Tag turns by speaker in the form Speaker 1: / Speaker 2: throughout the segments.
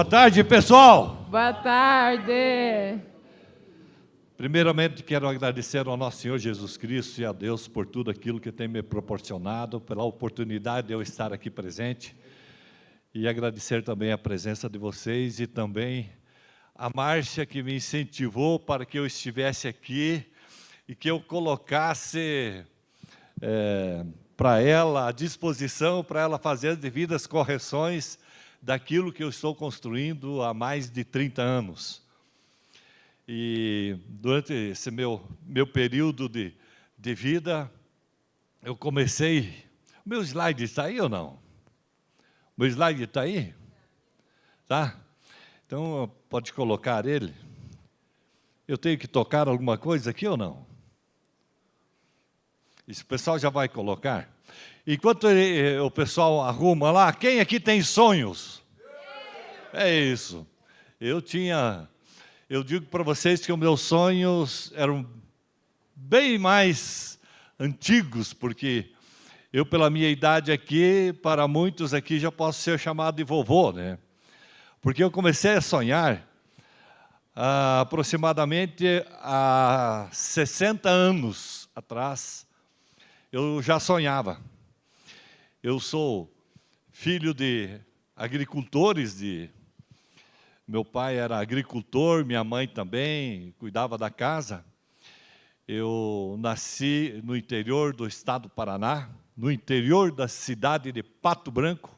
Speaker 1: Boa tarde, pessoal.
Speaker 2: Boa tarde.
Speaker 1: Primeiramente, quero agradecer ao nosso Senhor Jesus Cristo e a Deus por tudo aquilo que tem me proporcionado, pela oportunidade de eu estar aqui presente. E agradecer também a presença de vocês e também a Márcia, que me incentivou para que eu estivesse aqui e que eu colocasse para ela à disposição, para ela fazer as devidas correções daquilo que eu estou construindo há mais de 30 anos. E durante esse meu período de vida, eu comecei... O meu slide está aí ou não? O meu slide está aí? Tá? Então, pode colocar ele. Eu tenho que tocar alguma coisa aqui ou não? Isso o pessoal já vai colocar. Enquanto o pessoal arruma lá, quem aqui tem sonhos? É isso. Eu digo para vocês que os meus sonhos eram bem mais antigos, porque eu, pela minha idade aqui, para muitos aqui já posso ser chamado de vovô, né? Porque eu comecei a sonhar aproximadamente há 60 anos atrás, eu já sonhava. Eu sou filho de agricultores, meu pai era agricultor, minha mãe também, cuidava da casa. Eu nasci no interior do estado do Paraná, no interior da cidade de Pato Branco,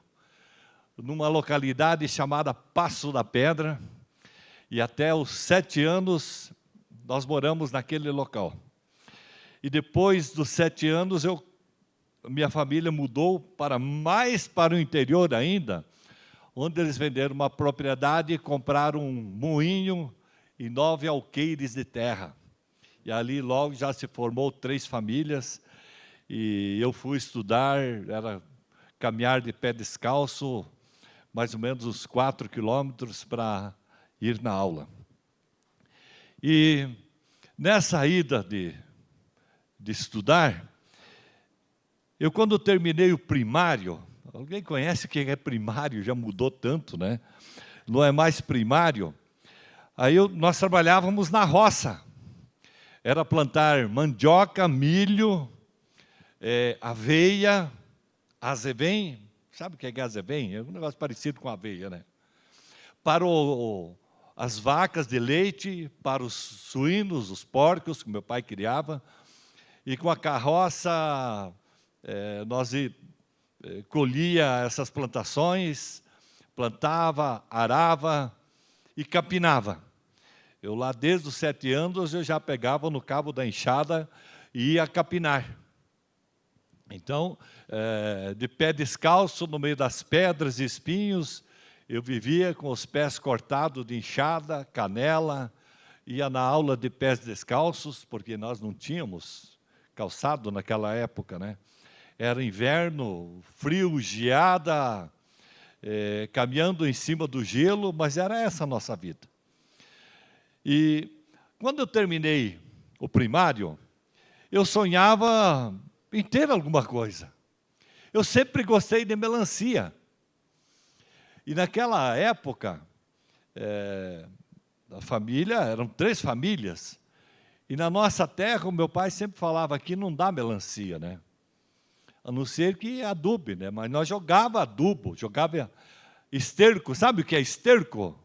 Speaker 1: numa localidade chamada Passo da Pedra, e até os 7 anos nós moramos naquele local. E depois dos 7 anos, minha família mudou para o interior ainda, onde eles venderam uma propriedade e compraram um moinho e 9 alqueires de terra. E ali logo já se formou 3 famílias, e eu fui estudar, era caminhar de pé descalço, mais ou menos uns 4 quilômetros para ir na aula. E nessa ida de estudar, eu quando terminei o primário, alguém conhece o que é primário? Já mudou tanto, né? Não é mais primário. Aí nós trabalhávamos na roça. Era plantar mandioca, milho, aveia, azevém. Sabe o que é azevém? É um negócio parecido com aveia, né? Para as vacas de leite, para os suínos, os porcos, que meu pai criava. E com a carroça, nós colhia essas plantações, plantava, arava e capinava. Eu lá desde os 7 anos eu já pegava no cabo da enxada e ia capinar. Então, de pé descalço, no meio das pedras e espinhos, eu vivia com os pés cortados de enxada, canela, ia na aula de pés descalços, porque nós não tínhamos calçado naquela época, né? Era inverno, frio, geada, caminhando em cima do gelo, mas era essa a nossa vida. E quando eu terminei o primário, eu sonhava em ter alguma coisa. Eu sempre gostei de melancia. E naquela época, a família, eram 3 famílias, e na nossa terra, o meu pai sempre falava que não dá melancia, né? A não ser que adube, né? Mas nós jogava adubo, jogava esterco. Sabe o que é esterco?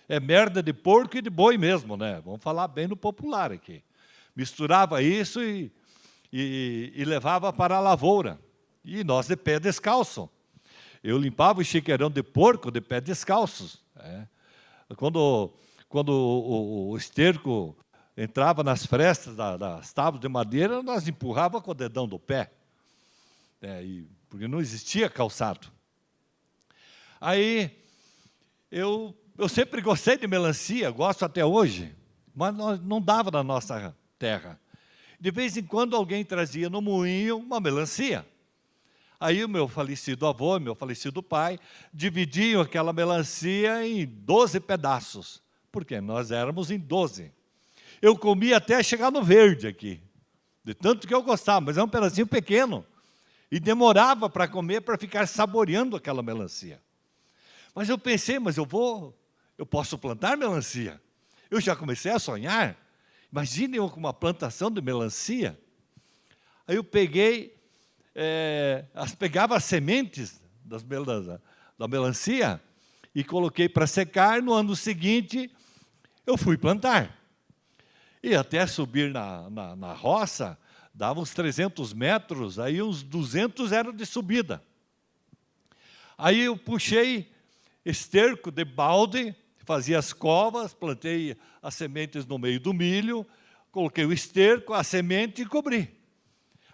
Speaker 1: É merda de porco e de boi mesmo, né? Vamos falar bem no popular aqui. Misturava isso e levava para a lavoura. E nós de pé descalço. Eu limpava o chiqueirão de porco de pé descalços. Quando o esterco entrava nas frestas das tábuas de madeira, nós empurrava com o dedão do pé. Porque não existia calçado. Aí, eu sempre gostei de melancia, gosto até hoje, mas não dava na nossa terra. De vez em quando alguém trazia no moinho uma melancia. Aí o meu falecido avô, meu falecido pai, dividiam aquela melancia em 12 pedaços, porque nós éramos em 12. Eu comia até chegar no verde aqui, de tanto que eu gostava, mas é um pedacinho pequeno. E demorava para comer, para ficar saboreando aquela melancia. Mas eu pensei, eu posso plantar melancia. Eu já comecei a sonhar. Imagine eu com uma plantação de melancia. Aí eu pegava as sementes da melancia e coloquei para secar. No ano seguinte, eu fui plantar. E até subir na roça, dava uns 300 metros, aí uns 200 eram de subida. Aí eu puxei esterco de balde, fazia as covas, plantei as sementes no meio do milho, coloquei o esterco, a semente e cobri.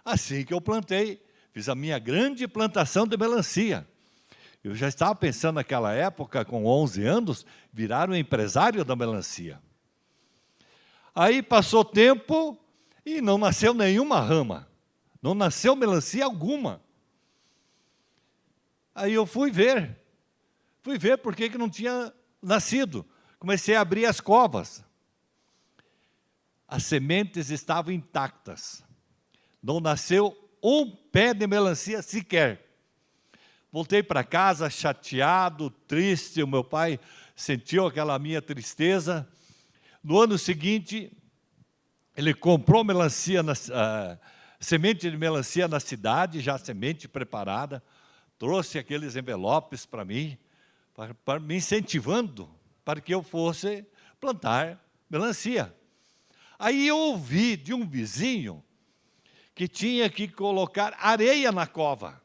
Speaker 1: Assim que eu plantei, fiz a minha grande plantação de melancia. Eu já estava pensando naquela época, com 11 anos, virar um empresário da melancia. Aí passou tempo e não nasceu nenhuma rama, não nasceu melancia alguma. Aí eu fui ver por que não tinha nascido. Comecei a abrir as covas. As sementes estavam intactas. Não nasceu um pé de melancia sequer. Voltei para casa chateado, triste. O meu pai sentiu aquela minha tristeza. No ano seguinte, ele comprou semente de melancia na cidade, já semente preparada. Trouxe aqueles envelopes para mim, para me incentivando para que eu fosse plantar melancia. Aí eu ouvi de um vizinho que tinha que colocar areia na cova,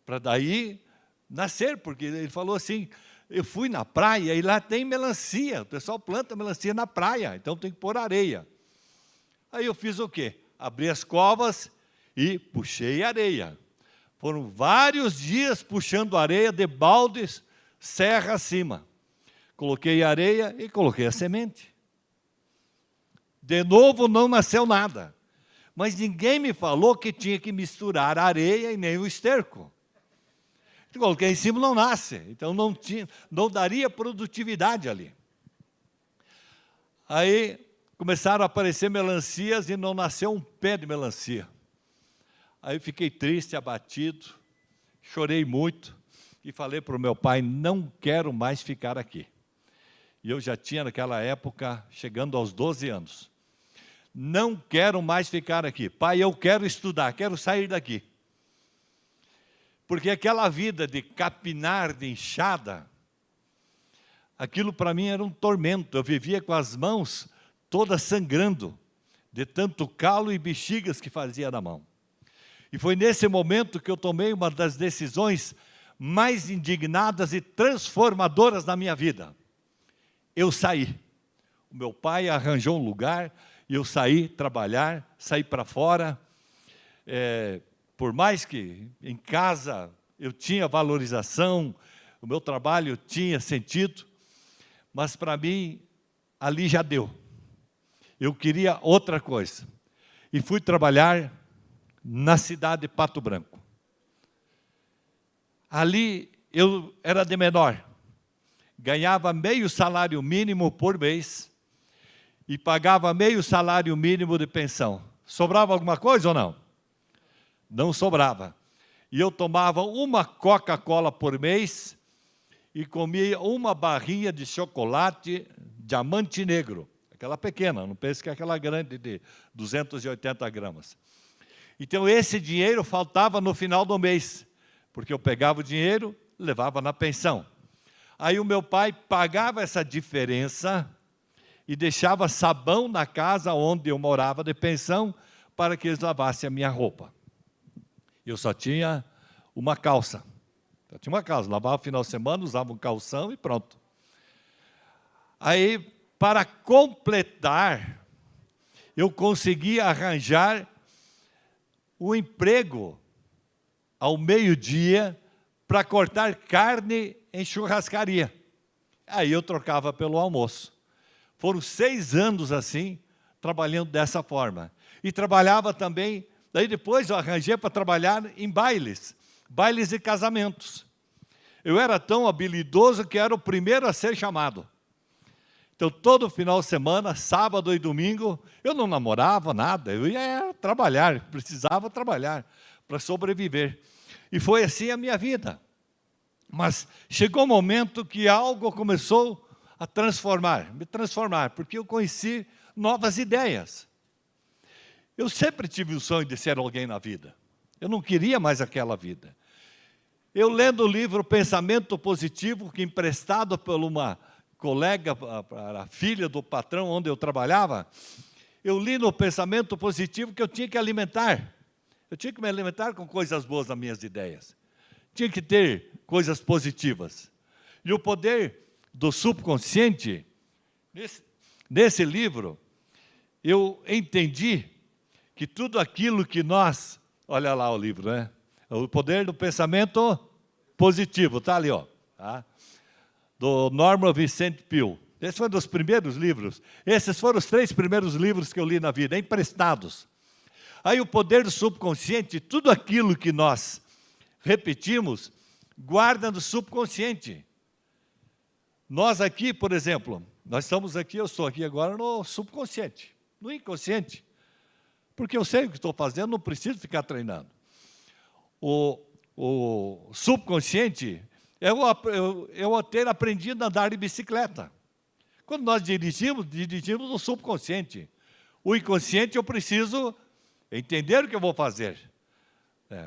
Speaker 1: para daí nascer, porque ele falou assim, eu fui na praia e lá tem melancia, o pessoal planta melancia na praia, então tem que pôr areia. Aí eu fiz o quê? Abri as covas e puxei areia. Foram vários dias puxando areia de baldes, serra acima. Coloquei areia e coloquei a semente. De novo não nasceu nada. Mas ninguém me falou que tinha que misturar a areia e nem o esterco. Coloquei em cima, não nasce. Então não daria produtividade ali. Aí começaram a aparecer melancias e não nasceu um pé de melancia. Aí fiquei triste, abatido, chorei muito e falei para o meu pai, não quero mais ficar aqui. E eu já tinha naquela época, chegando aos 12 anos. Não quero mais ficar aqui. Pai, eu quero estudar, quero sair daqui. Porque aquela vida de capinar, de enxada, aquilo para mim era um tormento. Eu vivia com as mãos todas sangrando, de tanto calo e bexigas que fazia na mão. E foi nesse momento que eu tomei uma das decisões mais indignadas e transformadoras na minha vida. Eu saí. O meu pai arranjou um lugar e eu saí trabalhar, saí para fora. Por mais que em casa eu tinha valorização, o meu trabalho tinha sentido, mas para mim ali já deu. Eu queria outra coisa. E fui trabalhar na cidade de Pato Branco. Ali eu era de menor, ganhava meio salário mínimo por mês e pagava meio salário mínimo de pensão. Sobrava alguma coisa ou não? Não sobrava. E eu tomava uma Coca-Cola por mês e comia uma barrinha de chocolate Diamante Negro, aquela pequena, não pense que é aquela grande de 280 gramas. Então esse dinheiro faltava no final do mês, porque eu pegava o dinheiro, levava na pensão. Aí o meu pai pagava essa diferença e deixava sabão na casa onde eu morava de pensão para que eles lavassem a minha roupa. Eu só tinha uma calça. Eu tinha uma calça, lavava no final de semana, usava um calção e pronto. Aí, para completar, eu consegui arranjar um emprego ao meio-dia para cortar carne em churrascaria. Aí eu trocava pelo almoço. Foram 6 anos assim, trabalhando dessa forma. E trabalhava também, daí depois eu arranjei para trabalhar em bailes de casamentos. Eu era tão habilidoso que era o primeiro a ser chamado. Então, todo final de semana, sábado e domingo, eu não namorava nada, eu ia trabalhar, precisava trabalhar para sobreviver. E foi assim a minha vida. Mas chegou um momento que algo começou a me transformar, porque eu conheci novas ideias. Eu sempre tive o sonho de ser alguém na vida. Eu não queria mais aquela vida. Eu lendo o livro Pensamento Positivo, que emprestado por uma colega, a filha do patrão onde eu trabalhava, eu li no Pensamento Positivo que eu tinha que alimentar. Eu tinha que me alimentar com coisas boas nas minhas ideias. Tinha que ter coisas positivas. E o poder do subconsciente, nesse livro, eu entendi que tudo aquilo que nós... Olha lá o livro, né? O poder do pensamento positivo, está ali, ó. Tá? Do Norman Vincent Peale. Esse foi um dos primeiros livros. Esses foram os 3 primeiros livros que eu li na vida, emprestados. Aí o poder do subconsciente, tudo aquilo que nós repetimos, guarda no subconsciente. Nós aqui, por exemplo, nós estamos aqui, eu estou aqui agora no subconsciente, no inconsciente. Porque eu sei o que estou fazendo, não preciso ficar treinando. O subconsciente é eu ter aprendido a andar de bicicleta. Quando nós dirigimos no subconsciente. O inconsciente eu preciso entender o que eu vou fazer.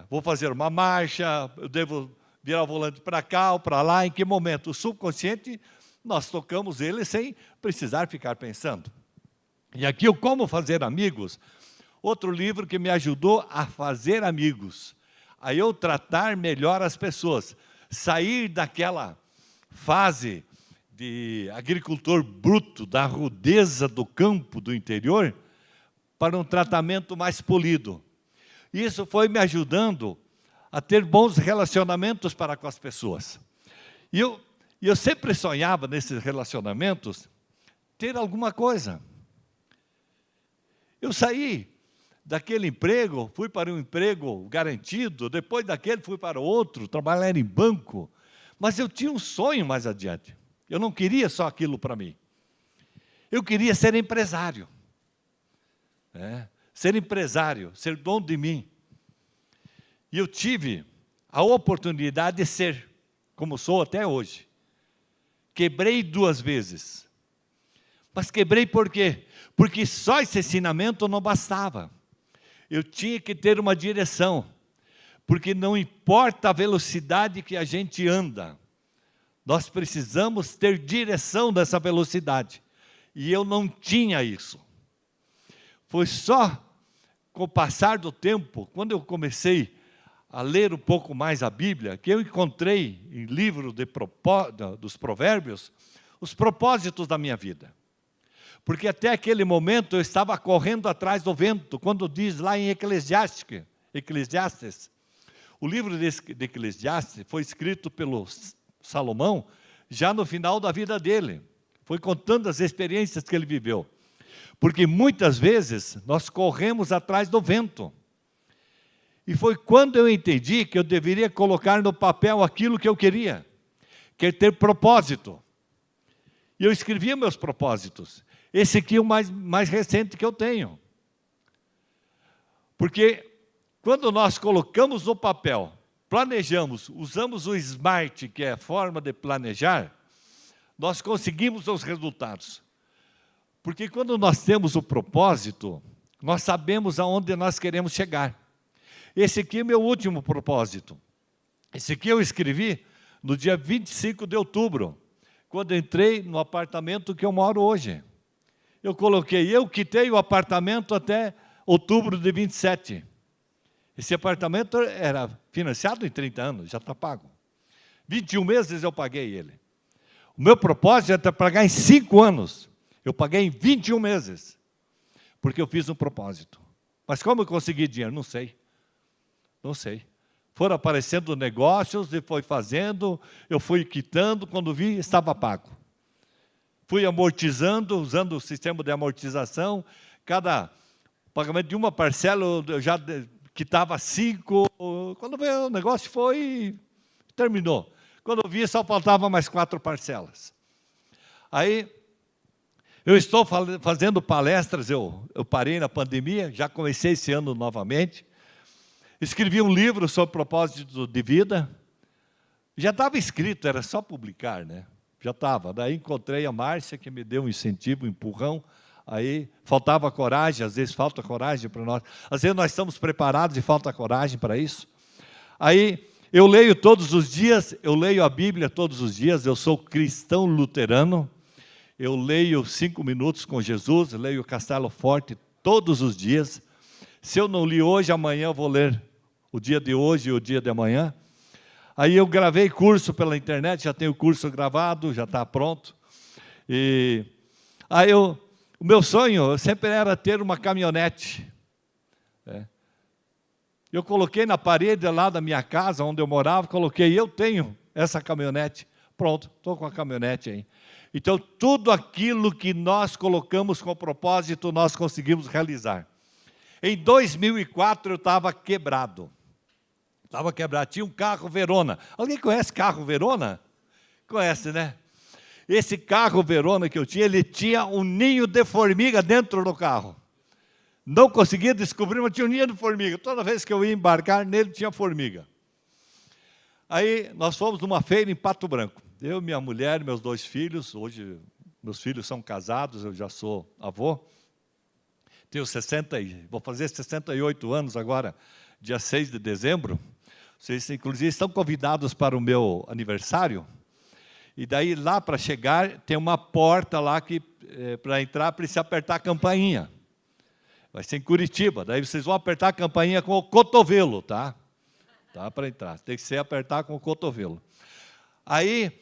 Speaker 1: Vou fazer uma marcha, eu devo virar o volante para cá ou para lá, em que momento? O subconsciente, nós tocamos ele sem precisar ficar pensando. E aqui o Como Fazer Amigos, outro livro que me ajudou a fazer amigos, a eu tratar melhor as pessoas, sair daquela fase de agricultor bruto, da rudeza do campo, do interior, para um tratamento mais polido. Isso foi me ajudando a ter bons relacionamentos para com as pessoas. E eu sempre sonhava nesses relacionamentos ter alguma coisa. Eu saí daquele emprego, fui para um emprego garantido, depois daquele fui para outro, trabalhar em banco, mas eu tinha um sonho mais adiante. Eu não queria só aquilo para mim. Eu queria ser empresário. Ser empresário, ser dono de mim. E eu tive a oportunidade de ser, como sou até hoje. Quebrei 2 vezes. Mas quebrei por quê? Porque só esse ensinamento não bastava. Eu tinha que ter uma direção. Porque não importa a velocidade que a gente anda, nós precisamos ter direção dessa velocidade. E eu não tinha isso. Foi só com o passar do tempo, quando eu comecei a ler um pouco mais a Bíblia, que eu encontrei em livro dos Provérbios, os propósitos da minha vida. Porque até aquele momento eu estava correndo atrás do vento, quando diz lá em Eclesiastes, o livro de Eclesiastes foi escrito pelo Salomão, já no final da vida dele. Foi contando as experiências que ele viveu. Porque muitas vezes nós corremos atrás do vento. E foi quando eu entendi que eu deveria colocar no papel aquilo que eu queria, que é ter propósito. E eu escrevia meus propósitos. Esse aqui é o mais recente que eu tenho. Porque quando nós colocamos no papel, planejamos, usamos o SMART, que é a forma de planejar, nós conseguimos os resultados. Porque quando nós temos o propósito, nós sabemos aonde nós queremos chegar. Esse aqui é meu último propósito. Esse aqui eu escrevi no dia 25 de outubro, quando entrei no apartamento que eu moro hoje. Eu coloquei, eu quitei o apartamento até outubro de 27. Esse apartamento era financiado em 30 anos, já está pago. 21 meses eu paguei ele. O meu propósito era pagar em 5 anos. Eu paguei em 21 meses, porque eu fiz um propósito. Mas como eu consegui dinheiro? Não sei. Não sei. Foram aparecendo negócios e foi fazendo, eu fui quitando, quando vi, estava pago. Fui amortizando, usando o sistema de amortização, cada pagamento de uma parcela eu já quitava 5, quando veio o negócio foi, terminou. Quando eu vi, só faltava mais 4 parcelas. Aí, eu estou fazendo palestras, eu parei na pandemia, já comecei esse ano novamente. Escrevi um livro sobre propósito de vida, Já estava escrito, era só publicar, né? Já estava. Daí encontrei a Márcia, que me deu um incentivo, um empurrão. Aí faltava coragem, às vezes falta coragem para nós. Às vezes nós estamos preparados e falta coragem para isso. Aí eu leio todos os dias, eu leio a Bíblia todos os dias, eu sou cristão luterano. Eu leio 5 minutos com Jesus, leio Castelo Forte todos os dias. Se eu não li hoje, amanhã eu vou ler o dia de hoje e o dia de amanhã. Aí eu gravei curso pela internet, já tenho o curso gravado, já está pronto. E aí o meu sonho sempre era ter uma caminhonete. Eu coloquei na parede lá da minha casa, onde eu morava, coloquei, eu tenho essa caminhonete. Pronto, estou com a caminhonete aí. Então, tudo aquilo que nós colocamos com propósito, nós conseguimos realizar. Em 2004, eu estava quebrado. Tinha um carro Verona. Alguém conhece carro Verona? Conhece, né? Esse carro Verona que eu tinha, ele tinha um ninho de formiga dentro do carro. Não conseguia descobrir, mas tinha um ninho de formiga. Toda vez que eu ia embarcar nele, tinha formiga. Aí, nós fomos numa feira em Pato Branco. Eu, minha mulher e meus 2 filhos. Hoje, meus filhos são casados, eu já sou avô. Vou fazer 68 anos agora, dia 6 de dezembro. Vocês, inclusive, estão convidados para o meu aniversário. E daí, lá para chegar, tem uma porta lá que, para entrar, precisa apertar a campainha. Vai ser em Curitiba. Daí vocês vão apertar a campainha com o cotovelo, tá? Tá para entrar. Tem que ser apertar com o cotovelo. Aí,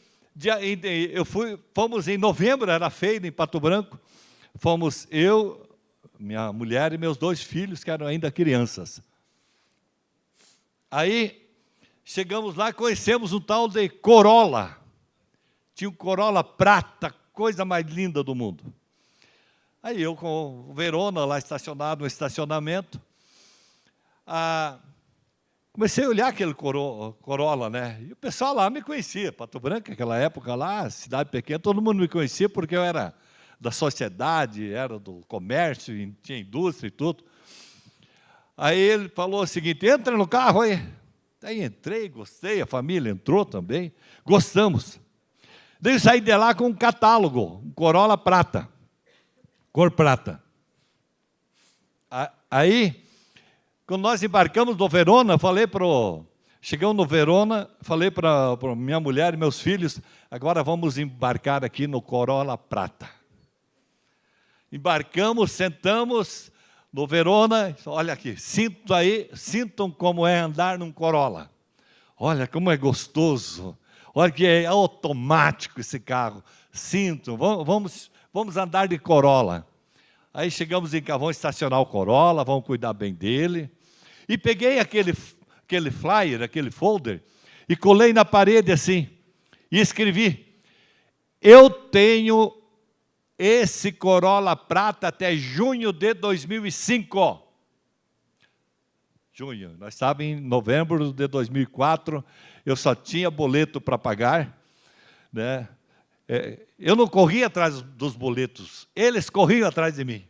Speaker 1: fomos em novembro, era feira em Pato Branco. Fomos eu, minha mulher e meus 2 filhos, que eram ainda crianças. Aí, chegamos lá e conhecemos um tal de Corolla. Tinha um Corolla prata, coisa mais linda do mundo. Aí eu com o Verona lá estacionado no estacionamento, comecei a olhar aquele Corolla, né? E o pessoal lá me conhecia, Pato Branco, naquela época lá, cidade pequena, todo mundo me conhecia porque eu era da sociedade, era do comércio, tinha indústria e tudo. Aí ele falou o seguinte, entra no carro aí. Aí entrei, gostei, a família entrou também, gostamos. Daí eu saí de lá com um catálogo, um Corolla prata, cor prata. Aí, quando nós embarcamos no Verona, chegamos no Verona, falei para minha mulher e meus filhos, agora vamos embarcar aqui no Corolla prata. Embarcamos, sentamos no Verona, olha aqui, sintam como é andar num Corolla. Olha como é gostoso, olha que é automático esse carro. Sintam, vamos andar de Corolla. Aí chegamos em cá, vamos estacionar o Corolla, vamos cuidar bem dele. E peguei aquele flyer, aquele folder, e colei na parede assim, e escrevi, eu tenho esse Corolla prata até junho de 2005. Junho, nós estávamos em novembro de 2004, eu só tinha boleto para pagar, né? Eu não corria atrás dos boletos, eles corriam atrás de mim.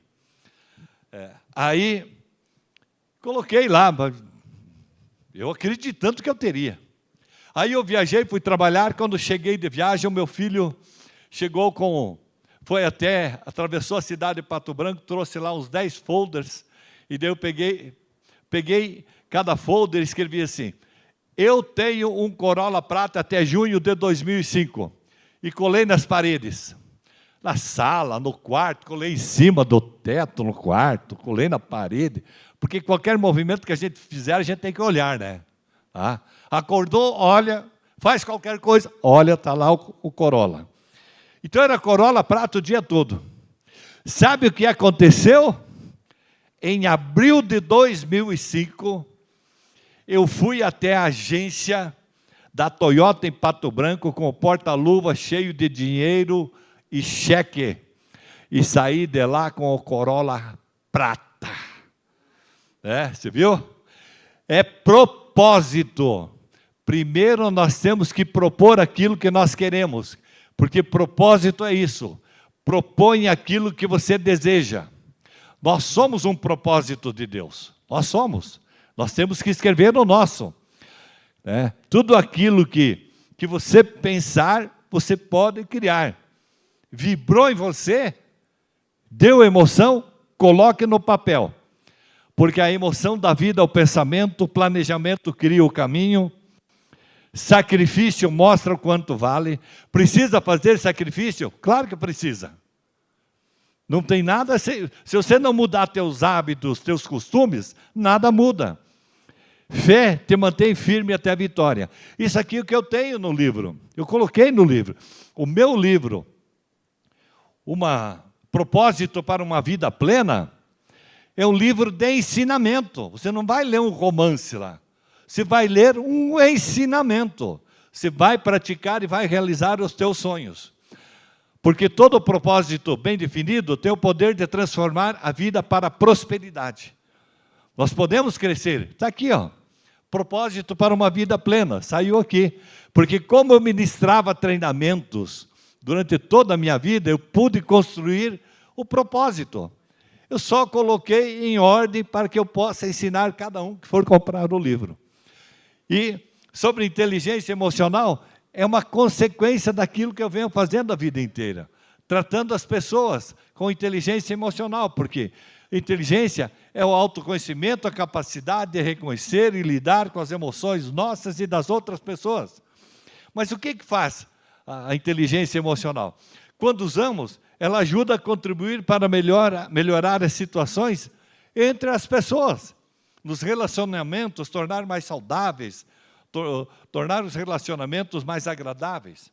Speaker 1: Aí, coloquei lá, eu acreditando que eu teria. Aí eu viajei, fui trabalhar, quando cheguei de viagem, o meu filho chegou atravessou a cidade de Pato Branco, trouxe lá uns 10 folders, e daí eu peguei cada folder e escrevi assim, eu tenho um Corolla prata até junho de 2005. E colei nas paredes, na sala, no quarto, colei em cima do teto no quarto, colei na parede, porque qualquer movimento que a gente fizer, a gente tem que olhar, né? Tá? Acordou, olha, faz qualquer coisa, olha, está lá o Corolla. Então era Corolla prata o dia todo. Sabe o que aconteceu? Em abril de 2005, eu fui até a agência da Toyota em Pato Branco com o porta-luva cheio de dinheiro e cheque. E saí de lá com o Corolla prata. Você viu? É propósito. Primeiro nós temos que propor aquilo que nós queremos. Porque propósito é isso. Propõe aquilo que você deseja. Nós somos um propósito de Deus. Nós somos. Nós temos que escrever no nosso. Tudo aquilo que que você pensar, você pode criar. Vibrou em você, deu emoção, coloque no papel. Porque a emoção dá vida ao pensamento, o planejamento cria o caminho, sacrifício mostra o quanto vale. Precisa fazer sacrifício? Claro que precisa. Não tem nada, se você não mudar teus hábitos, teus costumes, nada muda. Fé te mantém firme até a vitória. Isso aqui é o que eu tenho no livro. Eu coloquei no livro. O meu livro, Propósito para uma Vida Plena, é um livro de ensinamento. Você não vai ler um romance lá. Você vai ler um ensinamento. Você vai praticar e vai realizar os teus sonhos. Porque todo propósito bem definido tem o poder de transformar a vida para a prosperidade. Nós podemos crescer. Está aqui, ó. Propósito para uma vida plena. Saiu aqui. Porque como eu ministrava treinamentos durante toda a minha vida, eu pude construir o propósito. Eu só coloquei em ordem para que eu possa ensinar cada um que for comprar o livro. E sobre inteligência emocional, é uma consequência daquilo que eu venho fazendo a vida inteira. Tratando as pessoas com inteligência emocional, porque inteligência é o autoconhecimento, a capacidade de reconhecer e lidar com as emoções nossas e das outras pessoas. Mas o que faz a inteligência emocional? Quando usamos, ela ajuda a contribuir para melhorar as situações entre as pessoas, nos relacionamentos, tornar mais saudáveis, tornar os relacionamentos mais agradáveis.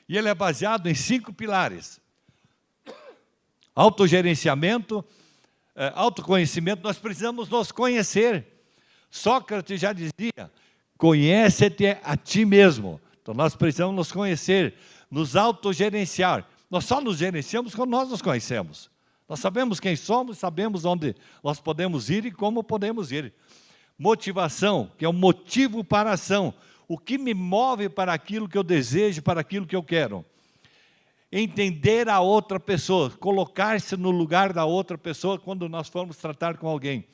Speaker 1: E ele é baseado em 5 pilares. Autogerenciamento, autoconhecimento, nós precisamos nos conhecer. Sócrates já dizia, conhece-te a ti mesmo. Então nós precisamos nos conhecer, nos autogerenciar. Nós só nos gerenciamos quando nós nos conhecemos. Nós sabemos quem somos, sabemos onde nós podemos ir e como podemos ir. Motivação, que é o motivo para a ação. O que me move para aquilo que eu desejo, para aquilo que eu quero. Entender a outra pessoa, colocar-se no lugar da outra pessoa quando nós formos tratar com alguém.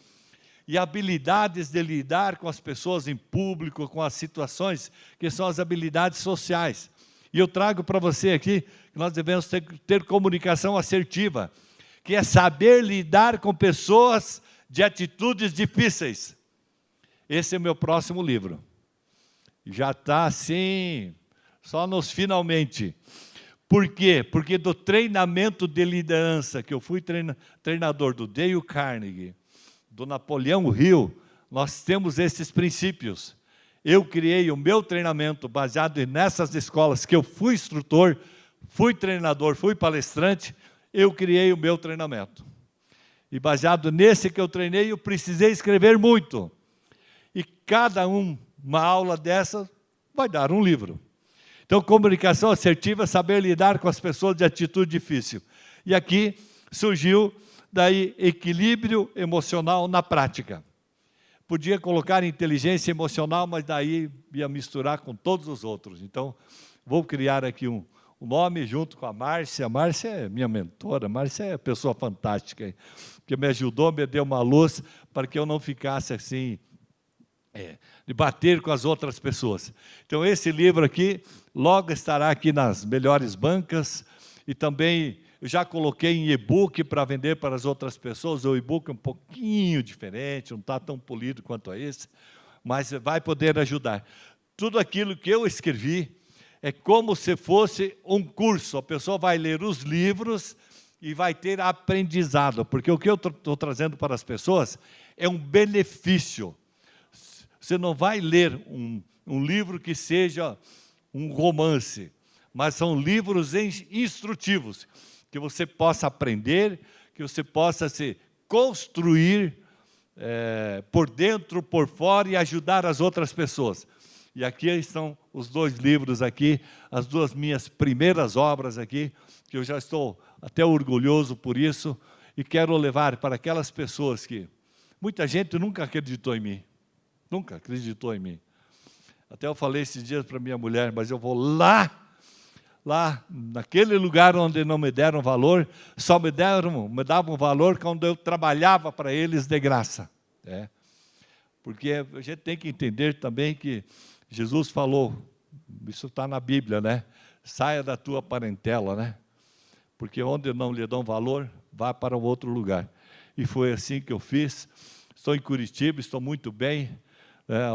Speaker 1: E habilidades de lidar com as pessoas em público, com as situações, que são as habilidades sociais. E eu trago para você aqui que nós devemos ter comunicação assertiva, que é saber lidar com pessoas de atitudes difíceis. Esse é o meu próximo livro. Já está assim, só nos finalmente. Por quê? Porque do treinamento de liderança, que eu fui treinador do Dale Carnegie, do Napoleão Hill, nós temos esses princípios. Eu criei o meu treinamento baseado nessas escolas que eu fui instrutor, fui treinador, fui palestrante, eu criei o meu treinamento. E baseado nesse que eu treinei, eu precisei escrever muito. E cada uma aula dessa vai dar um livro. Então, comunicação assertiva, saber lidar com as pessoas de atitude difícil. E aqui surgiu daí equilíbrio emocional na prática. Podia colocar inteligência emocional, mas daí ia misturar com todos os outros. Então, vou criar aqui um nome junto com a Márcia. A Márcia é minha mentora, a Márcia é pessoa fantástica, que me ajudou, me deu uma luz para que eu não ficasse assim, de bater com as outras pessoas. Então, esse livro aqui, logo estará aqui nas melhores bancas, e também eu já coloquei em e-book para vender para as outras pessoas. O e-book é um pouquinho diferente, não está tão polido quanto esse, mas vai poder ajudar. Tudo aquilo que eu escrevi é como se fosse um curso. A pessoa vai ler os livros e vai ter aprendizado, porque o que eu estou trazendo para as pessoas é um benefício. Você não vai ler um livro que seja um romance, mas são livros instrutivos, que você possa aprender, que você possa se construir por dentro, por fora e ajudar as outras pessoas. E aqui estão os 2 livros aqui, as 2 minhas primeiras obras aqui, que eu já estou até orgulhoso por isso, e quero levar para aquelas pessoas que muita gente nunca acreditou em mim. Nunca acreditou em mim. Até eu falei esses dias para minha mulher, mas eu vou lá, naquele lugar onde não me deram valor, só me davam valor quando eu trabalhava para eles de graça. Porque a gente tem que entender também que Jesus falou isso está na Bíblia, né? Saia da tua parentela, né? Porque onde não lhe dão valor, vá para um outro lugar. E foi assim que eu fiz. Estou em Curitiba, estou muito bem.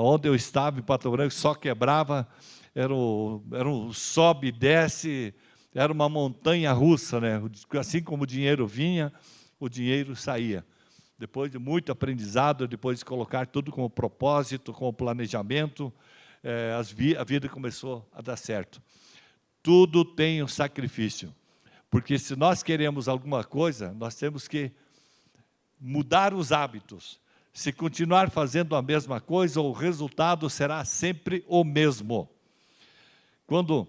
Speaker 1: Onde eu estava, em Pato Branco, só quebrava, era um sobe e desce, era uma montanha russa, né? Assim como o dinheiro vinha, o dinheiro saía. Depois de muito aprendizado, depois de colocar tudo com propósito, com planejamento, a vida começou a dar certo. Tudo tem um sacrifício, porque se nós queremos alguma coisa, nós temos que mudar os hábitos. Se continuar fazendo a mesma coisa, o resultado será sempre o mesmo. Quando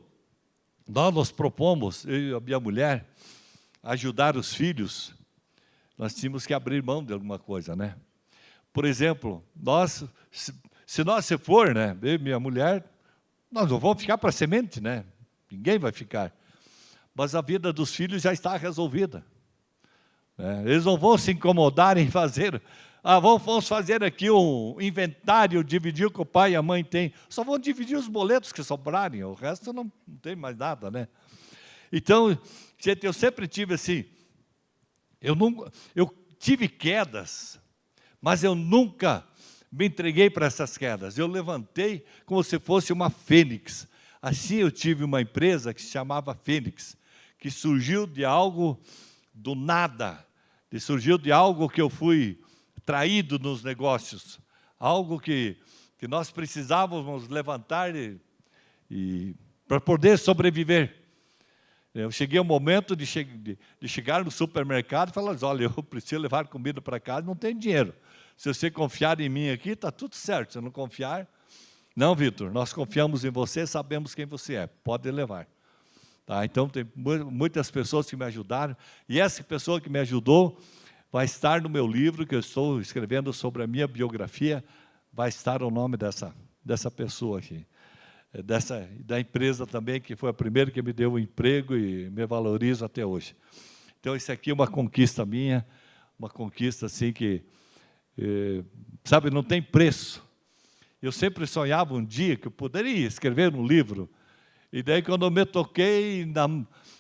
Speaker 1: nós nos propomos, eu e a minha mulher, ajudar os filhos, nós tínhamos que abrir mão de alguma coisa, né? Por exemplo, se nós se for, né, eu e minha mulher, nós não vamos ficar para semente, né? Ninguém vai ficar. Mas a vida dos filhos já está resolvida. Eles não vão se incomodar em fazer, vamos fazer aqui um inventário, dividir o que o pai e a mãe têm. Só vão dividir os boletos que sobrarem, o resto não tem mais nada, né? Então, gente, eu sempre tive assim, eu tive quedas, mas eu nunca me entreguei para essas quedas. Eu levantei como se fosse uma fênix. Assim eu tive uma empresa que se chamava Fênix, que surgiu de algo do nada, surgiu de algo que eu fui traído nos negócios, algo que nós precisávamos levantar para poder sobreviver. Eu cheguei ao momento de chegar no supermercado e falar, olha, eu preciso levar comida para casa, não tem dinheiro. Se você confiar em mim aqui, está tudo certo. Se não confiar, não, Vitor, nós confiamos em você, sabemos quem você é, pode levar. Tá? Então, tem muitas pessoas que me ajudaram, e essa pessoa que me ajudou vai estar no meu livro, que eu estou escrevendo sobre a minha biografia, vai estar o nome dessa pessoa aqui. Da empresa também, que foi a primeira que me deu um emprego e me valoriza até hoje. Então, isso aqui é uma conquista minha, uma conquista assim que, sabe, não tem preço. Eu sempre sonhava um dia que eu poderia escrever um livro, e daí quando eu me toquei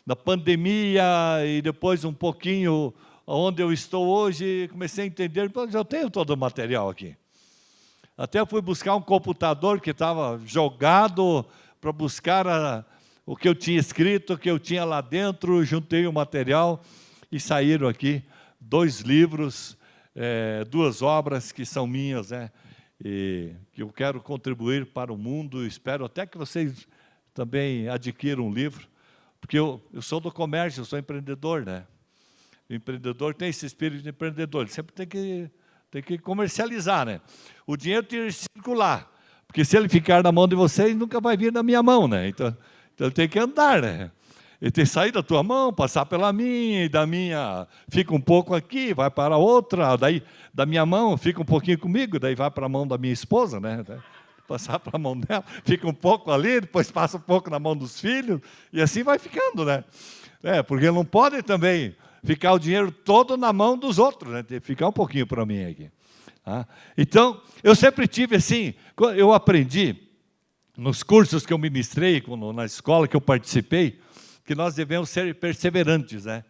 Speaker 1: na pandemia, e depois um pouquinho onde eu estou hoje, comecei a entender, eu tenho todo o material aqui. Até fui buscar um computador que estava jogado para buscar o que eu tinha escrito, o que eu tinha lá dentro, juntei o material e saíram aqui 2 livros, 2 obras que são minhas, né? E que eu quero contribuir para o mundo. Espero até que vocês também adquiram um livro, porque eu sou do comércio, eu sou empreendedor, né? O empreendedor tem esse espírito de empreendedor, ele sempre tem que comercializar, né? O dinheiro tem que circular, porque se ele ficar na mão de vocês, nunca vai vir na minha mão, né? Então ele tem que andar, né? Ele tem que sair da tua mão, passar pela minha, e da minha fica um pouco aqui, vai para a outra, daí da minha mão fica um pouquinho comigo, daí vai para a mão da minha esposa, né? Passar para a mão dela, fica um pouco ali, depois passa um pouco na mão dos filhos, e assim vai ficando, né? Porque não pode também ficar o dinheiro todo na mão dos outros, né? Tem que ficar um pouquinho para mim aqui. Tá? Então, eu sempre tive assim, eu aprendi nos cursos que eu ministrei, na escola que eu participei, que nós devemos ser perseverantes, né?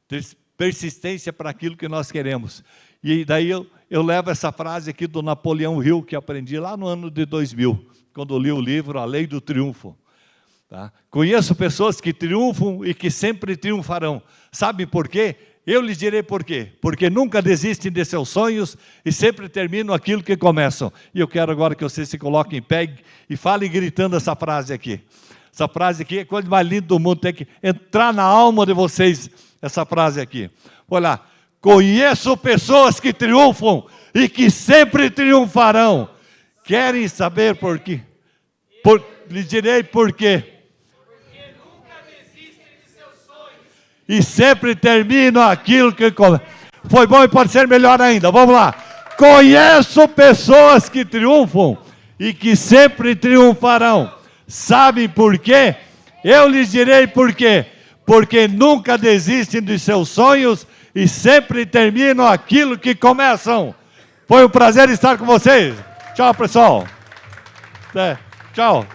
Speaker 1: Ter persistência para aquilo que nós queremos. E daí eu levo essa frase aqui do Napoleão Hill, que aprendi lá no ano de 2000, quando eu li o livro A Lei do Triunfo. Tá? Conheço pessoas que triunfam e que sempre triunfarão. Sabe por quê? Eu lhes direi por quê. Porque nunca desistem de seus sonhos e sempre terminam aquilo que começam. E eu quero agora que vocês se coloquem em pé e falem gritando essa frase aqui. Essa frase aqui é a coisa mais linda do mundo, tem que entrar na alma de vocês, essa frase aqui. Olha lá, conheço pessoas que triunfam e que sempre triunfarão. Querem saber por quê? Lhes direi por quê. Porque nunca desistem de seus sonhos. E sempre terminam aquilo que começam. Foi bom e pode ser melhor ainda, vamos lá. Conheço pessoas que triunfam e que sempre triunfarão. Sabem por quê? Eu lhes direi por quê. Porque nunca desistem de seus sonhos e sempre terminam aquilo que começam. Foi um prazer estar com vocês. Tchau, pessoal. Tchau.